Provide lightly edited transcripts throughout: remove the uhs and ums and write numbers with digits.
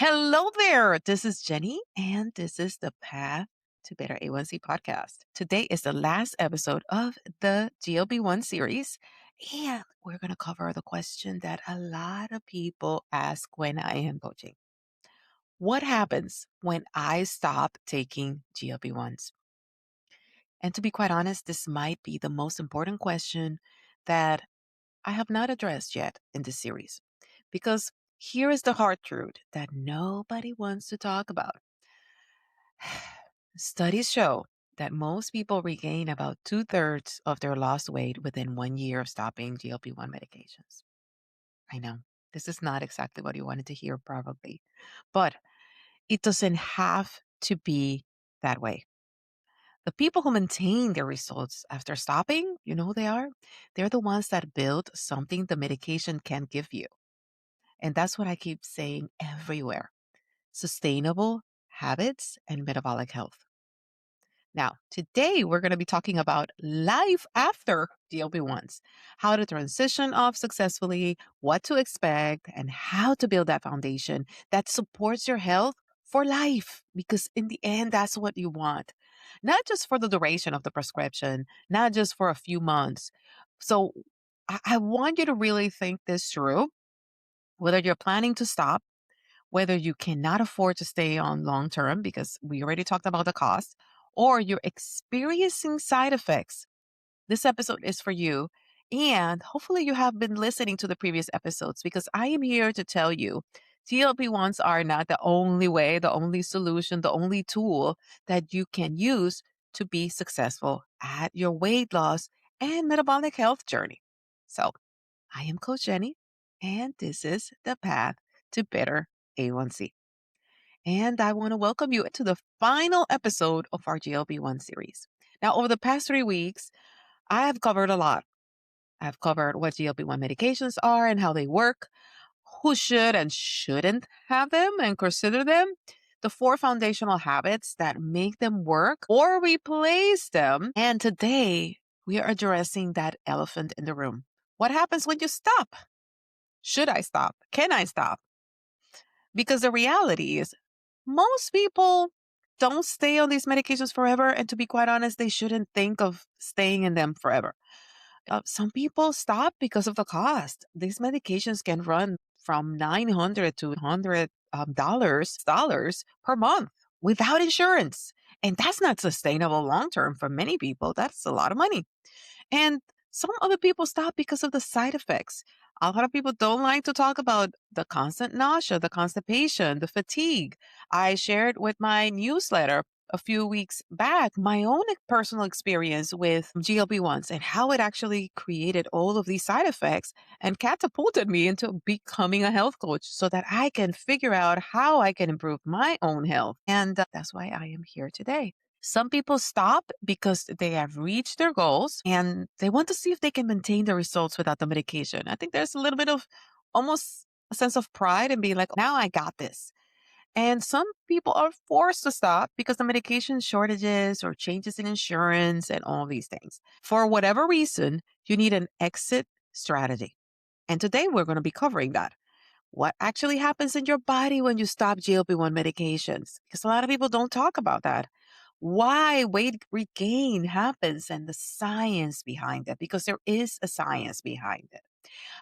Hello there. This is Jenny, and this is the Path to Better A1C podcast. Today is the last episode of the GLP-1 series, and we're going to cover the question that a lot of people ask when I am coaching. What happens when I stop taking GLP-1s? And to be quite honest, this might be the most important question that I have not addressed yet in this series. Because here is the hard truth that nobody wants to talk about. Studies show that most people regain about two-thirds of their lost weight within 1 year of stopping GLP-1 medications. I know this is not exactly what you wanted to hear, probably, but it doesn't have to be that way. The people who maintain their results after stopping, you know who they are? They're the ones that build something the medication can't give you. And that's what I keep saying everywhere: sustainable habits and metabolic health. Now, today we're going to be talking about life after GLP-1s, how to transition off successfully, what to expect, and how to build that foundation that supports your health for life. Because in the end, that's what you want, not just for the duration of the prescription, not just for a few months. So I want you to really think this through, whether you're planning to stop, whether you cannot afford to stay on long term, because we already talked about the cost, or you're experiencing side effects. This episode is for you. And hopefully, you have been listening to the previous episodes because I am here to tell you GLP-1s are not the only way, the only solution, the only tool that you can use to be successful at your weight loss and metabolic health journey. So, I am Coach Jenny, and this is the path to better A1C. And I want to welcome you to the final episode of our GLP-1 series. Now, over the past 3 weeks, I have covered a lot. I've covered what GLP-1 medications are and how they work, who should and shouldn't have them and consider them, the four foundational habits that make them work or replace them. And today, we are addressing that elephant in the room. What happens when you stop? Should I stop? Can I stop? Because the reality is, most people don't stay on these medications forever. And to be quite honest, they shouldn't think of staying in them forever. Some people stop because of the cost. These medications can run from $900 to $100 dollars per month without insurance. And that's not sustainable long term for many people. That's a lot of money. And some other people stop because of the side effects. A lot of people don't like to talk about the constant nausea, the constipation, the fatigue. I shared with my newsletter a few weeks back my own personal experience with GLP-1s and how it actually created all of these side effects and catapulted me into becoming a health coach so that I can figure out how I can improve my own health. And that's why I am here today. Some people stop because they have reached their goals and they want to see if they can maintain the results without the medication. I think there's a little bit of almost a sense of pride in being like, now I got this. And some people are forced to stop because the medication shortages or changes in insurance and all these things. For whatever reason, you need an exit strategy. And today we're going to be covering that. What actually happens in your body when you stop GLP-1 medications? Because a lot of people don't talk about that. Why weight regain happens and the science behind it, because there is a science behind it.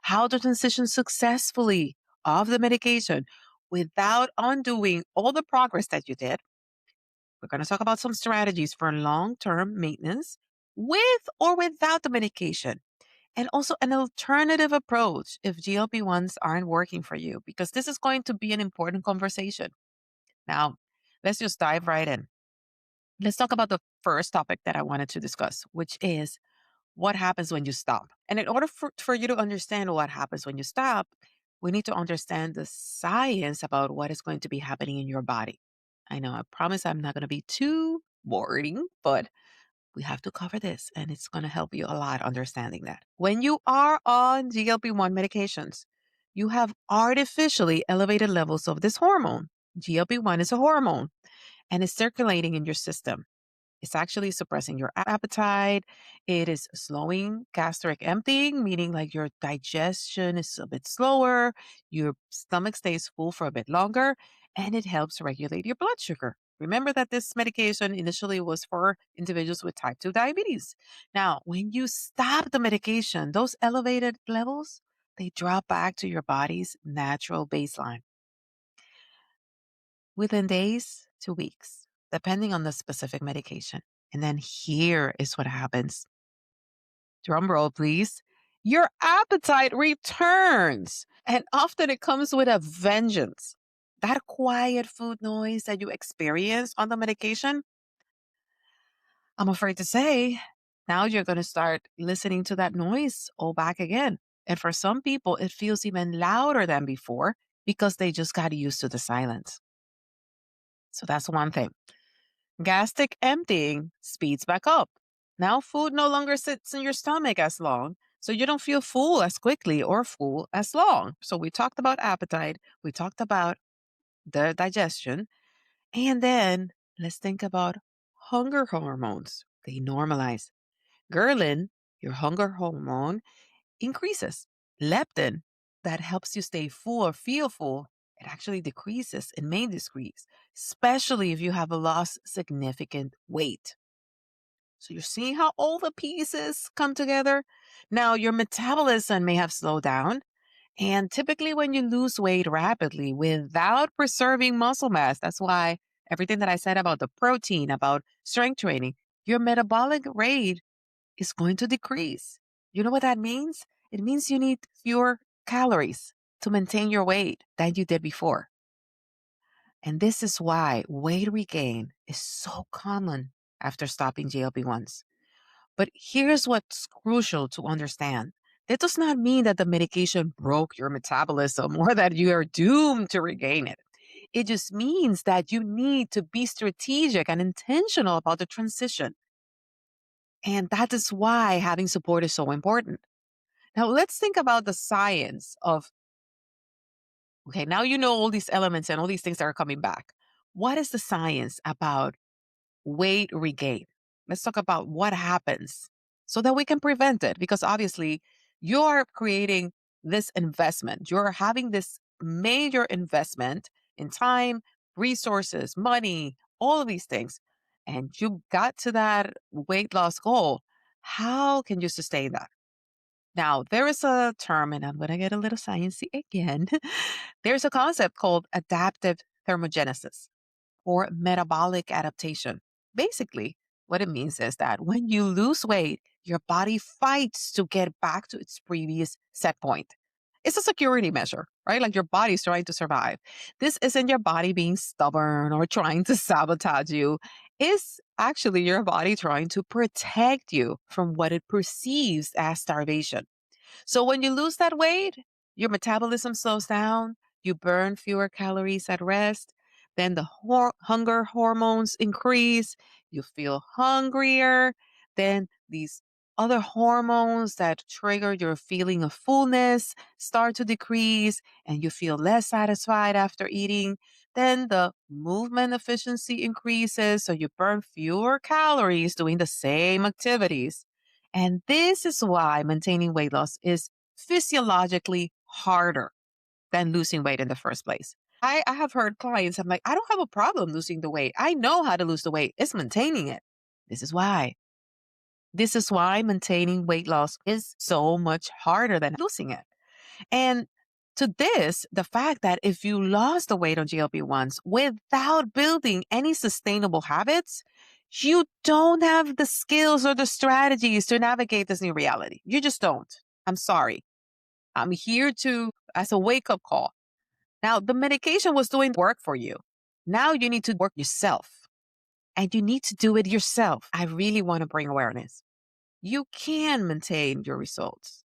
How to transition successfully off the medication without undoing all the progress that you did. We're going to talk about some strategies for long-term maintenance with or without the medication. And also an alternative approach if GLP-1s aren't working for you, because this is going to be an important conversation. Now, let's just dive right in. Let's talk about the first topic that I wanted to discuss, which is what happens when you stop. And in order for you to understand what happens when you stop, we need to understand the science about what is going to be happening in your body. I know, I promise I'm not going to be too boring, but we have to cover this and it's going to help you a lot understanding that. When you are on GLP-1 medications, you have artificially elevated levels of this hormone. GLP-1 is a hormone and it's circulating in your system. It's actually suppressing your appetite. It is slowing gastric emptying, meaning like your digestion is a bit slower, your stomach stays full for a bit longer, and it helps regulate your blood sugar. Remember that this medication initially was for individuals with type 2 diabetes. Now, when you stop the medication, those elevated levels, they drop back to your body's natural baseline within days to weeks, depending on the specific medication. And then here is what happens. Drum roll, please. Your appetite returns, and often it comes with a vengeance. That quiet food noise that you experience on the medication, I'm afraid to say, now you're going to start listening to that noise all back again. And for some people, it feels even louder than before because they just got used to the silence. So that's one thing. Gastric emptying speeds back up. Now food no longer sits in your stomach as long, so you don't feel full as quickly or full as long. So we talked about appetite, we talked about the digestion, and then let's think about hunger hormones. They normalize. Ghrelin, your hunger hormone, increases. Leptin, that helps you stay full or feel full, it actually decreases and may decrease, especially if you have lost significant weight. So you're seeing how all the pieces come together. Now, your metabolism may have slowed down. And typically, when you lose weight rapidly without preserving muscle mass, that's why everything that I said about the protein, about strength training, your metabolic rate is going to decrease. You know what that means? It means you need fewer calories to maintain your weight than you did before. And this is why weight regain is so common after stopping GLP-1s. But here's what's crucial to understand. That does not mean that the medication broke your metabolism or that you are doomed to regain it. It just means that you need to be strategic and intentional about the transition. And that is why having support is so important. Now, let's think about the science of, okay, now you know all these elements and all these things that are coming back. What is the science about weight regain? Let's talk about what happens so that we can prevent it. Because obviously, you're creating this investment, you're having this major investment in time, resources, money, all of these things. And you got to that weight loss goal. How can you sustain that? Now, there is a term, and I'm going to get a little sciencey again. There's a concept called adaptive thermogenesis or metabolic adaptation. Basically, what it means is that when you lose weight, your body fights to get back to its previous set point. It's a security measure, right? Like your body's trying to survive. This isn't your body being stubborn or trying to sabotage you. It's actually your body trying to protect you from what it perceives as starvation. So when you lose that weight, your metabolism slows down, you burn fewer calories at rest, then the hunger hormones increase, you feel hungrier, then these other hormones that trigger your feeling of fullness start to decrease and you feel less satisfied after eating. Then the movement efficiency increases, so you burn fewer calories doing the same activities. And this is why maintaining weight loss is physiologically harder than losing weight in the first place. I have heard clients, I'm like, I don't have a problem losing the weight. I know how to lose the weight. It's maintaining it. This is why. This is why maintaining weight loss is so much harder than losing it. And to this, the fact that if you lost the weight on GLP-1s without building any sustainable habits, you don't have the skills or the strategies to navigate this new reality. You just don't. I'm sorry. I'm here to, as a wake up call. Now, the medication was doing the work for you. Now you need to work yourself and you need to do it yourself. I really want to bring awareness. You can maintain your results.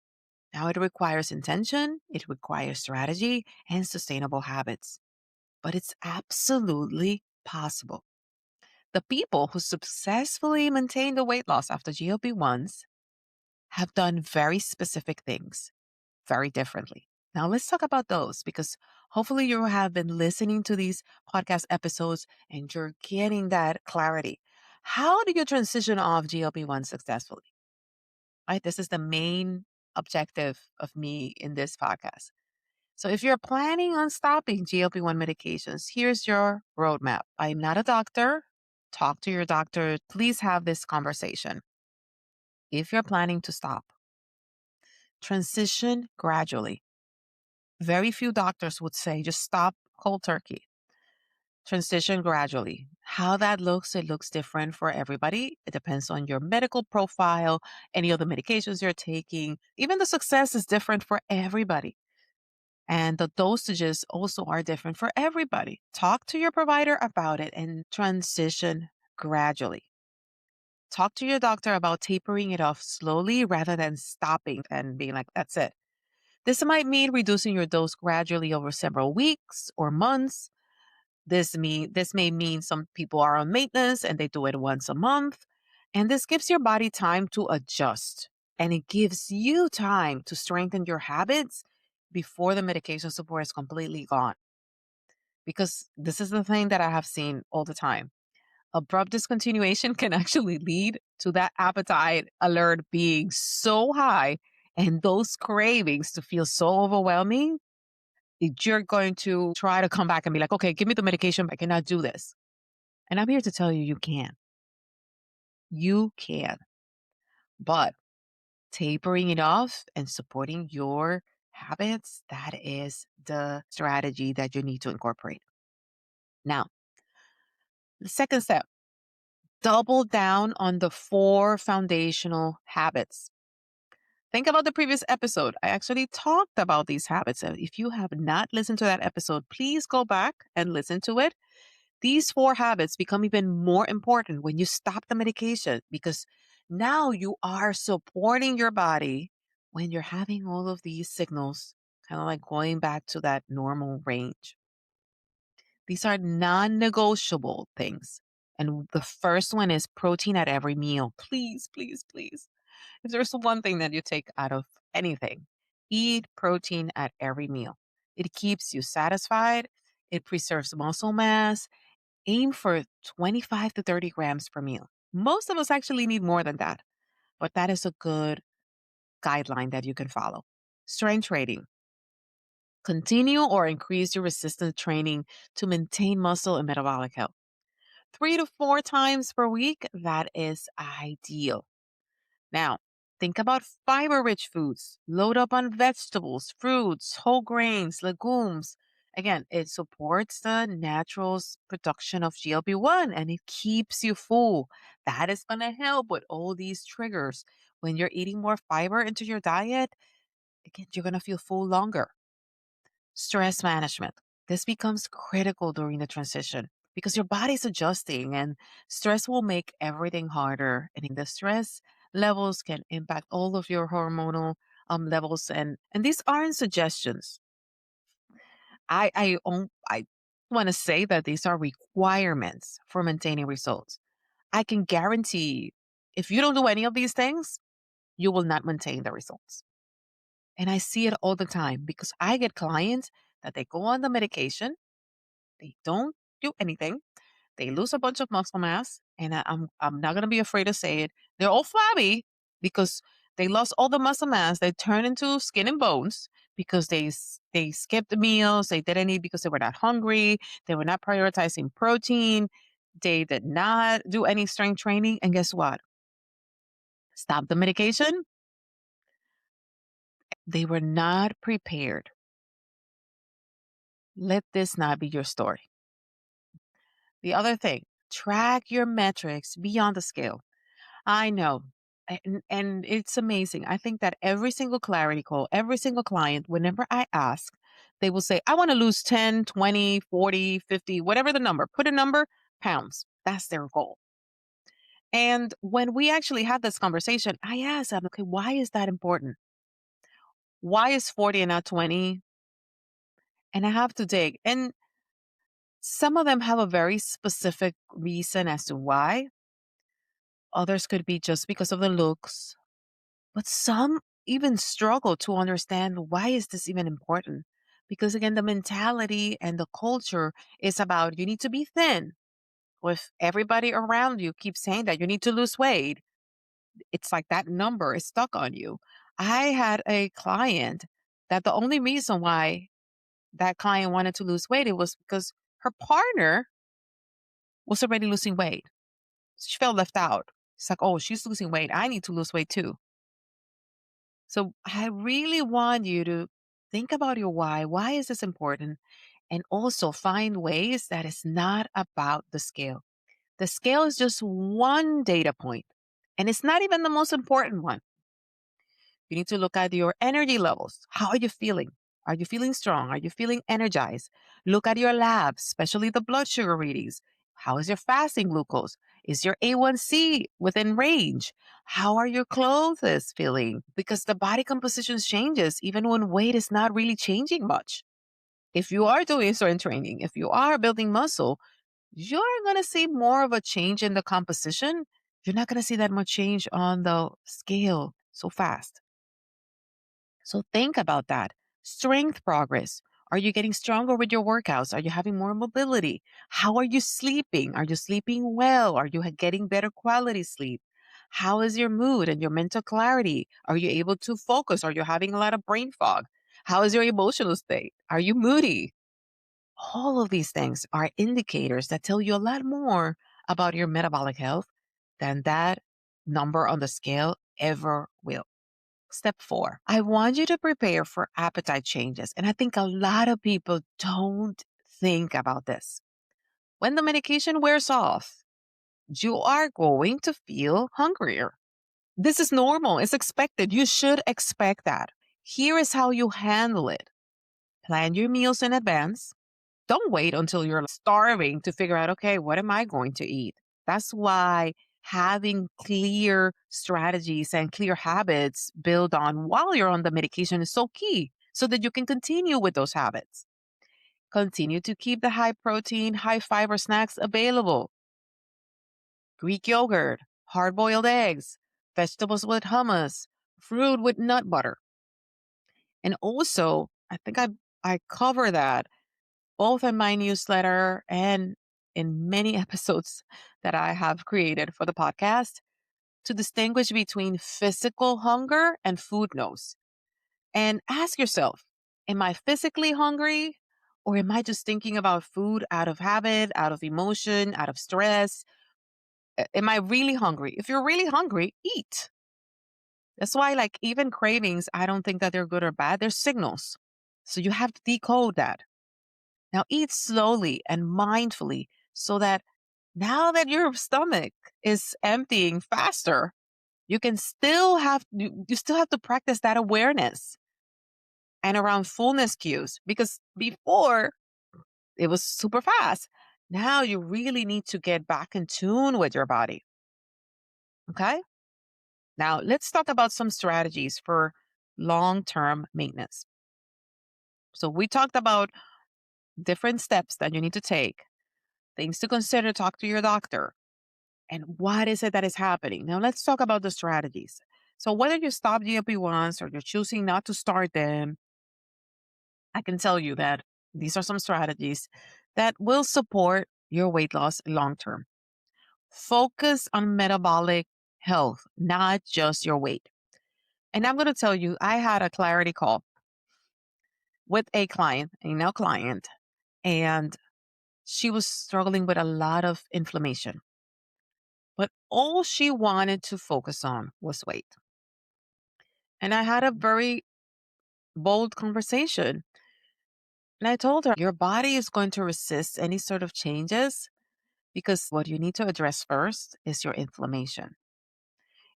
Now, it requires intention, it requires strategy and sustainable habits, but it's absolutely possible. The people who successfully maintain the weight loss after GLP-1s have done very specific things very differently. Now, let's talk about those because hopefully you have been listening to these podcast episodes and you're getting that clarity. How do you transition off GLP-1 successfully? Right? This is the main objective of me in this podcast. So, if you're planning on stopping GLP-1 medications, here's your roadmap. I'm not a doctor. Talk to your doctor. Please have this conversation. If you're planning to stop, transition gradually. Very few doctors would say just stop cold turkey. Transition gradually. How that looks, it looks different for everybody. It depends on your medical profile, any of the medications you're taking. Even the success is different for everybody. And the dosages also are different for everybody. Talk to your provider about it and transition gradually. Talk to your doctor about tapering it off slowly rather than stopping and being like, that's it. This might mean reducing your dose gradually over several weeks or months. This may mean some people are on maintenance and they do it once a month. And this gives your body time to adjust. And it gives you time to strengthen your habits before the medication support is completely gone. Because this is the thing that I have seen all the time. Abrupt discontinuation can actually lead to that appetite alert being so high and those cravings to feel so overwhelming you're going to try to come back and be like, okay, give me the medication. I cannot do this. And I'm here to tell you, you can. You can. But tapering it off and supporting your habits, that is the strategy that you need to incorporate. Now, the second step, double down on the 4 foundational habits. Think about the previous episode. I actually talked about these habits. So if you have not listened to that episode, please go back and listen to it. These 4 habits become even more important when you stop the medication because now you are supporting your body when you're having all of these signals, kind of like going back to that normal range. These are non negotiable things. And the first one is protein at every meal. Please, please, please. If there's one thing that you take out of anything, eat protein at every meal. It keeps you satisfied, it preserves muscle mass. Aim for 25 to 30 grams per meal. Most of us actually need more than that, but that is a good guideline that you can follow. Strength training. Continue or increase your resistance training to maintain muscle and metabolic health. 3 to 4 times per week, that is ideal. Now, think about fiber rich foods. Load up on vegetables, fruits, whole grains, legumes. Again, it supports the natural production of GLP-1 and it keeps you full. That is going to help with all these triggers. When you're eating more fiber into your diet, again, you're going to feel full longer. Stress management. This becomes critical during the transition because your body's adjusting and stress will make everything harder. And in the stress levels can impact all of your hormonal levels. And these aren't suggestions. I want to say that these are requirements for maintaining results. I can guarantee if you don't do any of these things, you will not maintain the results. And I see it all the time because I get clients that they go on the medication, they don't do anything, they lose a bunch of muscle mass, and I'm not gonna be afraid to say it. They're all flabby because they lost all the muscle mass. They turn into skin and bones because they skipped the meals. They didn't eat because they were not hungry. They were not prioritizing protein. They did not do any strength training. And guess what? Stop the medication. They were not prepared. Let this not be your story. The other thing, track your metrics beyond the scale. I know. And it's amazing. I think that every single clarity call, every single client, whenever I ask, they will say, I want to lose 10, 20, 40, 50, whatever the number, put a number, pounds. That's their goal. And when we actually had this conversation, I asked them, okay, why is that important? Why is 40 and not 20? And I have to dig. And some of them have a very specific reason as to why. Others could be just because of the looks, but some even struggle to understand why is this even important? Because again, the mentality and the culture is about you need to be thin. If everybody around you keeps saying that you need to lose weight, it's like that number is stuck on you. I had a client that the only reason why that client wanted to lose weight, it was because her partner was already losing weight. She felt left out. It's like, oh, she's losing weight. I need to lose weight too. So I really want you to think about your why. Why is this important? And also find ways that it's not about the scale. The scale is just one data point, and it's not even the most important one. You need to look at your energy levels. How are you feeling? Are you feeling strong? Are you feeling energized? Look at your labs, especially the blood sugar readings. How is your fasting glucose? Is your A1C within range? How are your clothes feeling? Because the body composition changes even when weight is not really changing much. If you are doing certain training, if you are building muscle, you're going to see more of a change in the composition. You're not going to see that much change on the scale so fast. So think about that. Strength progress. Are you getting stronger with your workouts? Are you having more mobility? How are you sleeping? Are you sleeping well? Are you getting better quality sleep? How is your mood and your mental clarity? Are you able to focus? Are you having a lot of brain fog? How is your emotional state? Are you moody? All of these things are indicators that tell you a lot more about your metabolic health than that number on the scale ever will. Step 4, I want you to prepare for appetite changes. And I think a lot of people don't think about this. When the medication wears off, you are going to feel hungrier. This is normal, it's expected. You should expect that. Here is how you handle it: plan your meals in advance. Don't wait until you're starving to figure out, okay, what am I going to eat? That's why having clear strategies and clear habits built on while you're on the medication is so key so that you can continue with those habits. Continue to keep the high protein, high fiber snacks available: Greek yogurt, hard boiled eggs, vegetables with hummus, fruit with nut butter. And also, I cover that both in my newsletter and in many episodes that I have created for the podcast, to distinguish between physical hunger and food nose. And ask yourself, am I physically hungry, or am I just thinking about food out of habit, out of emotion, out of stress? Am I really hungry? If you're really hungry, eat. That's why, like, even cravings, I don't think that they're good or bad. They're signals. So you have to decode that. Now eat slowly and mindfully so that now that your stomach is emptying faster, you still have to practice that awareness and around fullness cues, because before it was super fast. Now you really need to get back in tune with your body. Okay? Now let's talk about some strategies for long-term maintenance. So we talked about different steps that you need to take, things to consider, talk to your doctor. And what is it that is happening? Now, let's talk about the strategies. So, whether you stop GLP-1s or you're choosing not to start them, I can tell you that these are some strategies that will support your weight loss long term. Focus on metabolic health, not just your weight. And I'm going to tell you, I had a clarity call with a now client, and she was struggling with a lot of inflammation. But all she wanted to focus on was weight. And I had a very bold conversation. And I told her, your body is going to resist any sort of changes because what you need to address first is your inflammation.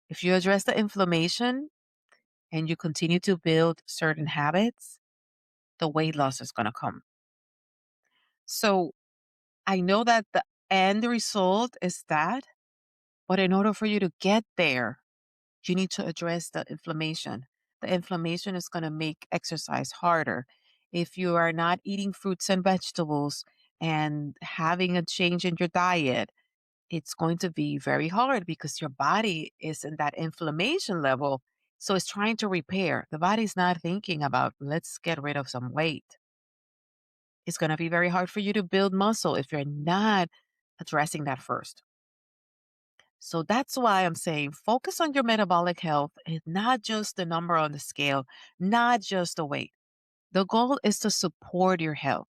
If you address the inflammation and you continue to build certain habits, the weight loss is going to come. So I know that the end result is that, but in order for you to get there, you need to address the inflammation. The inflammation is going to make exercise harder. If you are not eating fruits and vegetables and having a change in your diet, it's going to be very hard because your body is in that inflammation level. So it's trying to repair. The body's not thinking about, let's get rid of some weight. It's going to be very hard for you to build muscle if you're not addressing that first. So that's why I'm saying focus on your metabolic health and not just the number on the scale, not just the weight. The goal is to support your health,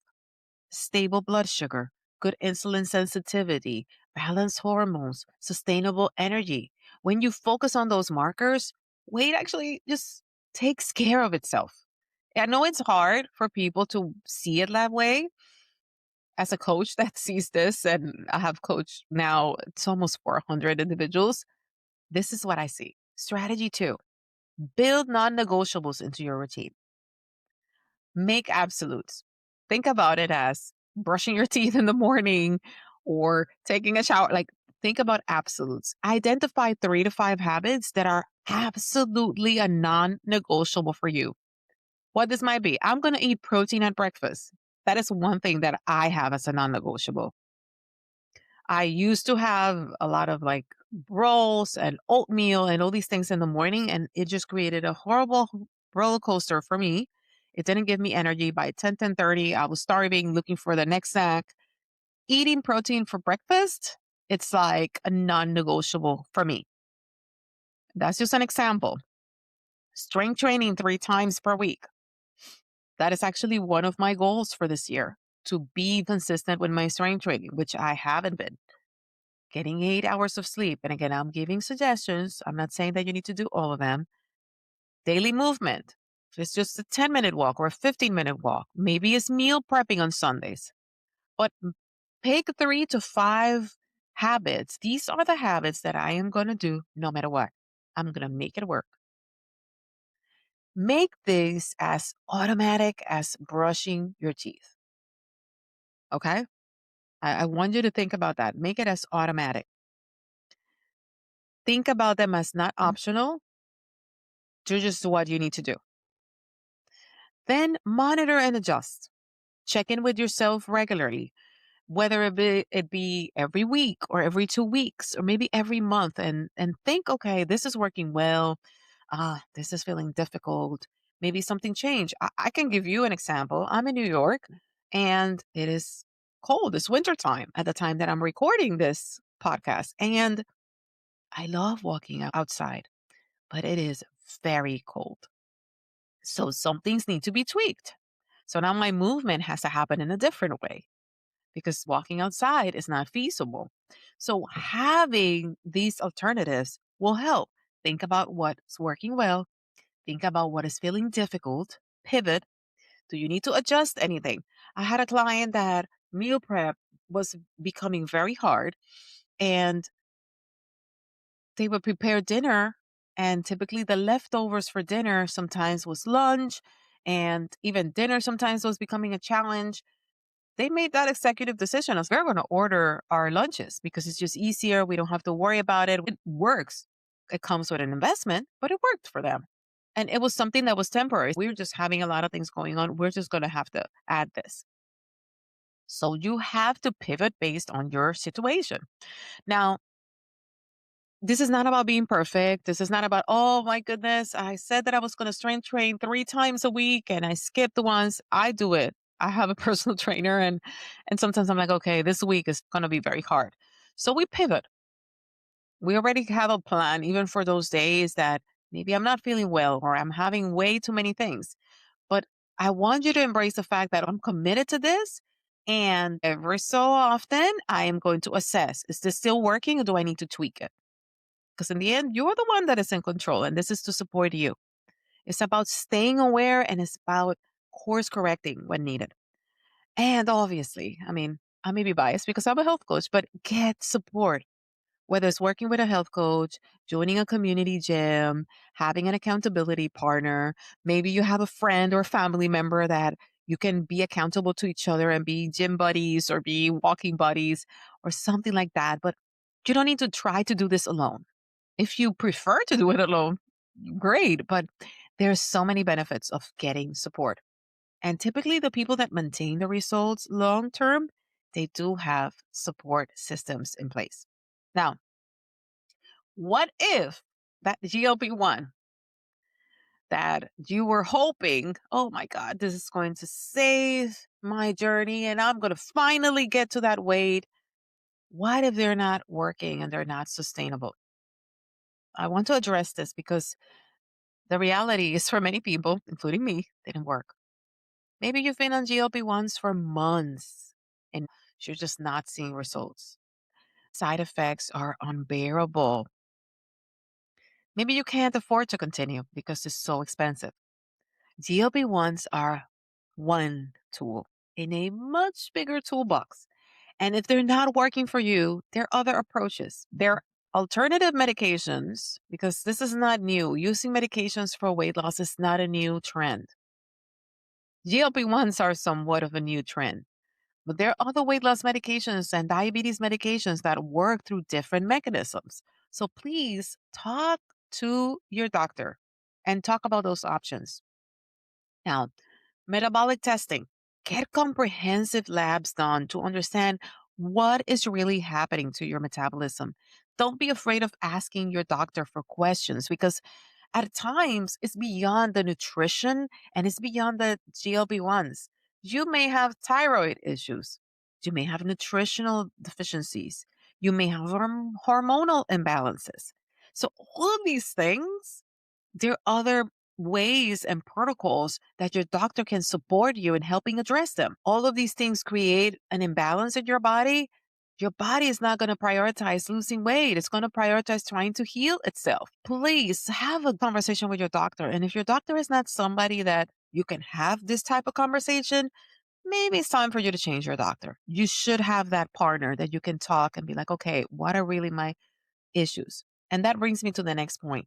stable blood sugar, good insulin sensitivity, balanced hormones, sustainable energy. When you focus on those markers, weight actually just takes care of itself. I know it's hard for people to see it that way. As a coach that sees this, and I have coached now, it's almost 400 individuals. This is what I see. Strategy two, build non negotiables into your routine. Make absolutes. Think about it as brushing your teeth in the morning or taking a shower. Like, think about absolutes. Identify 3 to 5 habits that are absolutely a non negotiable for you. What this might be, I'm going to eat protein at breakfast. That is one thing that I have as a non negotiable. I used to have a lot of like rolls and oatmeal and all these things in the morning, and it just created a horrible roller coaster for me. It didn't give me energy. By 10, 10:30, I was starving, looking for the next snack. Eating protein for breakfast, it's like a non negotiable for me. That's just an example. Strength training 3 times per week. That is actually one of my goals for this year, to be consistent with my strength training, which I haven't been. Getting 8 hours of sleep. And again, I'm giving suggestions. I'm not saying that you need to do all of them. Daily movement. If it's just a 10-minute walk or a 15-minute walk, maybe it's meal prepping on Sundays. But pick 3 to 5 habits. These are the habits that I am going to do no matter what. I'm going to make it work. Make this as automatic as brushing your teeth. Okay? I want you to think about that. Make it as automatic. Think about them as not optional, to just what you need to do. Then monitor and adjust. Check in with yourself regularly, whether it be every week or every 2 weeks or maybe every month, and think, okay, this is working well. This is feeling difficult. Maybe something changed. I can give you an example. I'm in New York and it is cold. It's wintertime at the time that I'm recording this podcast. And I love walking outside, but it is very cold. So some things need to be tweaked. So now my movement has to happen in a different way because walking outside is not feasible. So having these alternatives will help. Think about what's working well. Think about what is feeling difficult. Pivot. Do you need to adjust anything? I had a client that meal prep was becoming very hard, and they would prepare dinner, and typically the leftovers for dinner sometimes was lunch, and even dinner sometimes was becoming a challenge. They made that executive decision as we're going to order our lunches because it's just easier. We don't have to worry about it. It works. It comes with an investment, but it worked for them. And it was something that was temporary. We were just having a lot of things going on. We're just going to have to add this. So you have to pivot based on your situation. Now, this is not about being perfect. This is not about, oh my goodness, I said that I was going to strength train 3 times a week and I skipped the ones. I do it. I have a personal trainer, and sometimes I'm like, okay, this week is going to be very hard. So we pivot. We already have a plan even for those days that maybe I'm not feeling well or I'm having way too many things. But I want you to embrace the fact that I'm committed to this. And every so often, I am going to assess, is this still working or do I need to tweak it? Because in the end, you're the one that is in control, and this is to support you. It's about staying aware and it's about course correcting when needed. And obviously, I mean, I may be biased because I'm a health coach, but get support, whether it's working with a health coach, joining a community gym, having an accountability partner. Maybe you have a friend or a family member that you can be accountable to each other and be gym buddies or be walking buddies or something like that. But you don't need to try to do this alone. If you prefer to do it alone, great. But there's so many benefits of getting support. And typically the people that maintain the results long term, they do have support systems in place. Now, what if that GLP-1 that you were hoping, oh my God, this is going to save my journey and I'm going to finally get to that weight? What if they're not working and they're not sustainable? I want to address this because the reality is for many people, including me, they didn't work. Maybe you've been on GLP-1s for months and you're just not seeing results. Side effects are unbearable. Maybe you can't afford to continue because it's so expensive. GLP-1s are one tool in a much bigger toolbox. And if they're not working for you, there are other approaches. There are alternative medications because this is not new. Using medications for weight loss is not a new trend. GLP-1s are somewhat of a new trend, but there are other weight loss medications and diabetes medications that work through different mechanisms. So please talk to your doctor and talk about those options. Now, metabolic testing. Get comprehensive labs done to understand what is really happening to your metabolism. Don't be afraid of asking your doctor for questions because at times it's beyond the nutrition and it's beyond the GLP-1s. You may have thyroid issues. You may have nutritional deficiencies. You may have hormonal imbalances. So all of these things, there are other ways and protocols that your doctor can support you in helping address them. All of these things create an imbalance in your body. Your body is not going to prioritize losing weight. It's going to prioritize trying to heal itself. Please have a conversation with your doctor. And if your doctor is not somebody that you can have this type of conversation, maybe it's time for you to change your doctor. You should have that partner that you can talk and be like, okay, what are really my issues? And that brings me to the next point.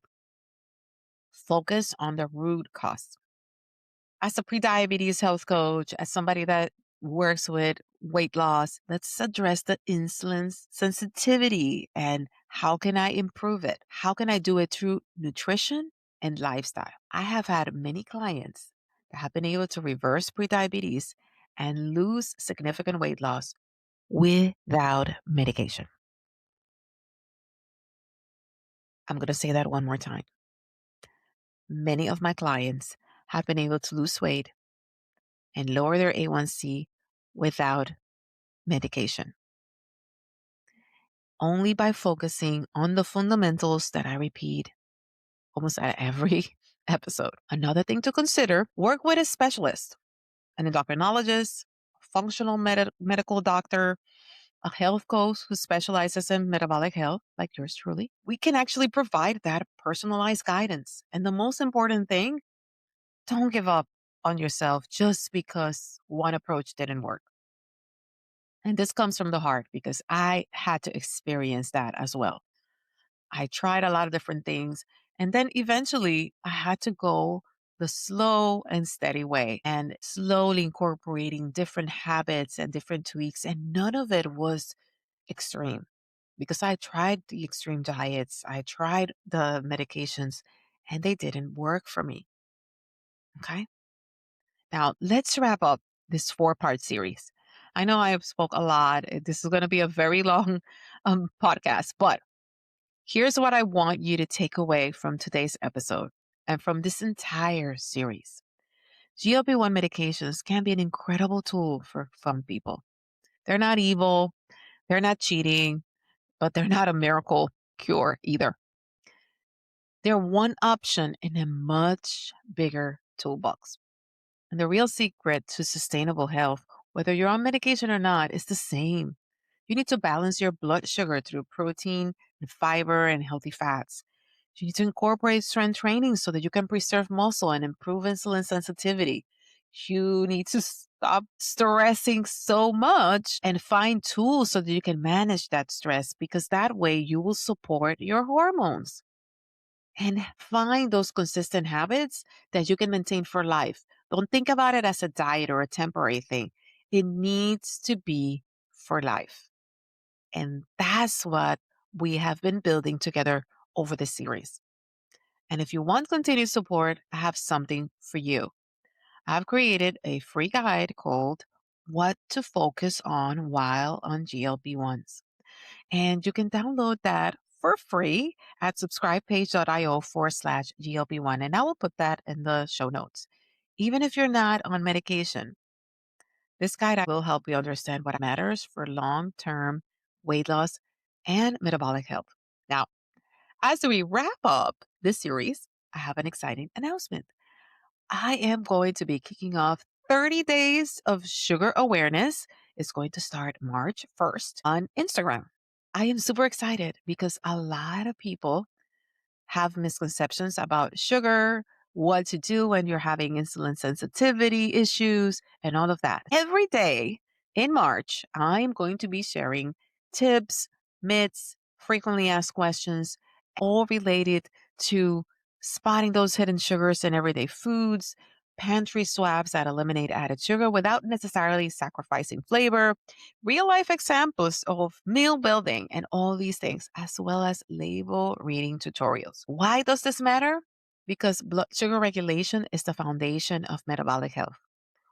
Focus on the root cause. As a prediabetes health coach, as somebody that works with weight loss, let's address the insulin sensitivity and how can I improve it? How can I do it through nutrition and lifestyle? I have had many clients that have been able to reverse prediabetes and lose significant weight loss without medication. I'm going to say that one more time. Many of my clients have been able to lose weight and lower their A1C without medication. Only by focusing on the fundamentals that I repeat almost at every episode. Another thing to consider, work with a specialist, an endocrinologist, a functional medical doctor, a health coach who specializes in metabolic health, like yours truly. We can actually provide that personalized guidance. And the most important thing, don't give up on yourself just because one approach didn't work. And this comes from the heart because I had to experience that as well. I tried a lot of different things. And then eventually I had to go the slow and steady way and slowly incorporating different habits and different tweaks. And none of it was extreme because I tried the extreme diets, I tried the medications, and they didn't work for me. Okay. Now, let's wrap up this four-part series. I know I have spoke a lot. This is going to be a very long podcast, but here's what I want you to take away from today's episode and from this entire series. GLP-1 medications can be an incredible tool for some people. They're not evil, they're not cheating, but they're not a miracle cure either. They're one option in a much bigger toolbox. And the real secret to sustainable health, whether you're on medication or not, is the same. You need to balance your blood sugar through protein and fiber and healthy fats. You need to incorporate strength training so that you can preserve muscle and improve insulin sensitivity. You need to stop stressing so much and find tools so that you can manage that stress because that way you will support your hormones and find those consistent habits that you can maintain for life. Don't think about it as a diet or a temporary thing. It needs to be for life. And that's what we have been building together over the series. And if you want continued support, I have something for you. I've created a free guide called What to Focus on While on GLP-1s. And you can download that for free at subscribepage.io/GLP-1. And I will put that in the show notes. Even if you're not on medication, this guide will help you understand what matters for long term weight loss and metabolic health. Now, as we wrap up this series, I have an exciting announcement. I am going to be kicking off 30 days of sugar awareness is going to start March 1st on Instagram. I am super excited because a lot of people have misconceptions about sugar, what to do when you're having insulin sensitivity issues, and all of that. Every day in March, I'm going to be sharing tips, myths, frequently asked questions, all related to spotting those hidden sugars in everyday foods, pantry swaps that eliminate added sugar without necessarily sacrificing flavor, real life examples of meal building and all these things, as well as label reading tutorials. Why does this matter? Because blood sugar regulation is the foundation of metabolic health.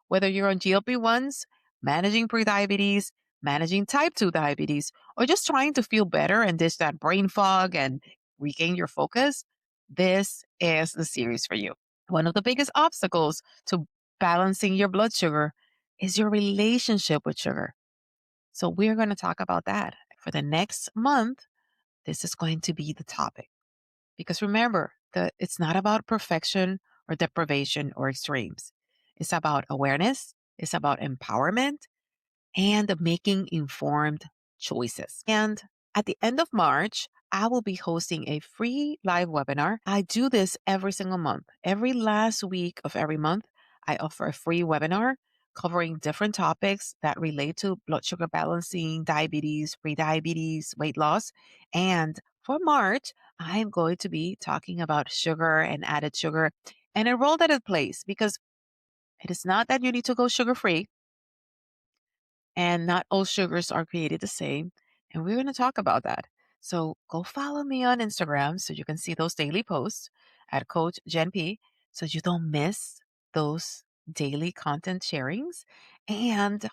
Whether you're on GLP-1s, managing prediabetes, managing type 2 diabetes, or just trying to feel better and ditch that brain fog and regain your focus, this is the series for you. One of the biggest obstacles to balancing your blood sugar is your relationship with sugar. So we're going to talk about that. For the next month, this is going to be the topic. Because remember, it's not about perfection or deprivation or extremes. It's about awareness, it's about empowerment, and making informed choices. And at the end of March, I will be hosting a free live webinar. I do this every single month. Every last week of every month, I offer a free webinar covering different topics that relate to blood sugar balancing, diabetes, prediabetes, weight loss. And for March, I am going to be talking about sugar and added sugar and a role that it plays because it is not that you need to go sugar free and not all sugars are created the same. And we're going to talk about that. So go follow me on Instagram so you can see those daily posts at Coach Jen P so you don't miss those daily content sharings and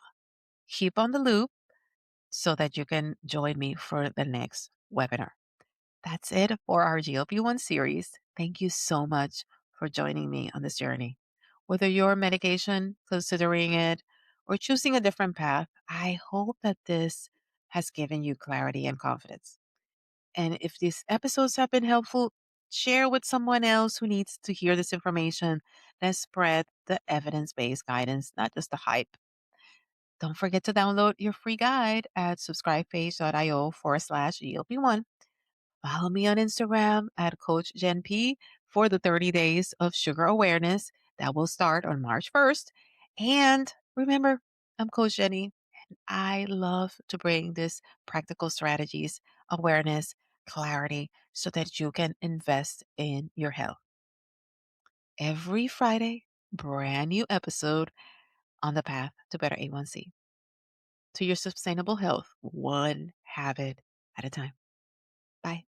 keep on the loop so that you can join me for the next webinar. That's it for our GLP-1 series. Thank you so much for joining me on this journey. Whether you're medication, considering it, or choosing a different path, I hope that this has given you clarity and confidence. And if these episodes have been helpful, share with someone else who needs to hear this information. Let's spread the evidence based guidance, not just the hype. Don't forget to download your free guide at subscribepage.io/GLP1. Follow me on Instagram at Coach Jen P for the 30 days of sugar awareness that will start on March 1st. And remember, I'm Coach Jenny. I love to bring this practical strategies, awareness, clarity so that you can invest in your health. Every Friday, brand new episode on the path to better A1C, to your sustainable health, one habit at a time. Bye.